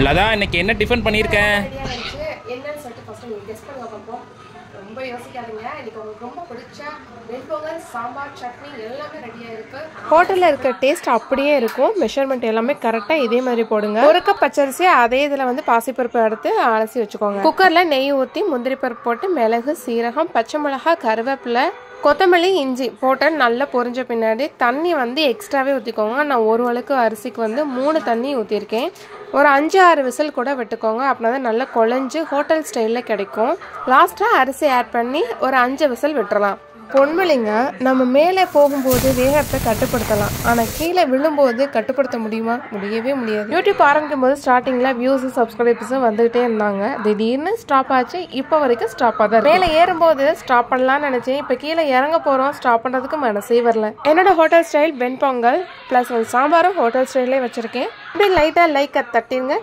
லதா இன்னைக்கு என்ன டிஃபன் பண்ணியிருக்கேன்? என்னன்னு சொல்லிட்டு ஃபர்ஸ்ட் நீங்க கெஸ் பண்ணுங்க பாப்போம். ரொம்ப யோசிக்காதீங்க. இன்னைக்கு உங்களுக்கு ரொம்ப பிடிச்ச வெண்பொங்கல், சாம்பார், சட்னி எல்லாமே ரெடியா இருக்கு. ஹோட்டல்ல இருக்க டேஸ்ட் அப்படியே இருக்கும். மெஷர்மெண்ட் எல்லாமே கரெக்டா இதே மாதிரி போடுங்க. ஒரு கப் பச்சரிசி அதே இதுல வந்து பாசிப்பருப்பு எடுத்து அலசி வச்சுக்கோங்க. குக்கர்ல நெய் ஊற்றி முந்திரி பருப்பு போட்டு மிளகு, சீரகம், பச்சை மிளகாய், கருவேப்பிலை, கொத்தமல்லி, இஞ்சி போட்டு நல்லா பொரிஞ்ச பின்னாடி தண்ணி வந்து எக்ஸ்ட்ராவே ஊற்றிக்கோங்க. நான் ஒரு அளவுக்கு அரிசிக்கு வந்து 3 தண்ணி ஊற்றிருக்கேன். ஒரு 5-6 விசில் கூட விட்டுக்கோங்க. அப்படின்னா தான் நல்லா குழஞ்சு ஹோட்டல் ஸ்டைலில் கிடைக்கும். லாஸ்ட்டாக அரிசி ஆட் பண்ணி ஒரு 5 விசில் விட்டுறலாம். பொன்மலிங்க நம்ம மேலே போகும்போது வேகத்தை கட்டுப்படுத்தலாம், ஆனால் கீழே விழும்போது கட்டுப்படுத்த முடியுமா? முடியவே முடியாது. யூடியூப் ஆரம்பிக்கும் போது ஸ்டார்டிங்கில் வியூஸும் சப்ஸ்கிரைபர்ஸும் வந்துகிட்டே இருந்தாங்க. திடீர்னு ஸ்டாப் ஆச்சு. இப்போ வரைக்கும் ஸ்டாப்பாக தான். மேலே ஏறும்போது ஸ்டாப் பண்ணலான்னு நினச்சேன். இப்போ கீழே இறங்க போகிறோம். ஸ்டாப் பண்ணுறதுக்கு மனசே வரல. என்னோட ஹோட்டல் ஸ்டைல் வெண்பொங்கல் ப்ளஸ் ஒரு சாம்பாரும் ஹோட்டல் ஸ்டைலே வச்சுருக்கேன். இப்படி லைட்டாக லைக்கை தட்டிருங்க.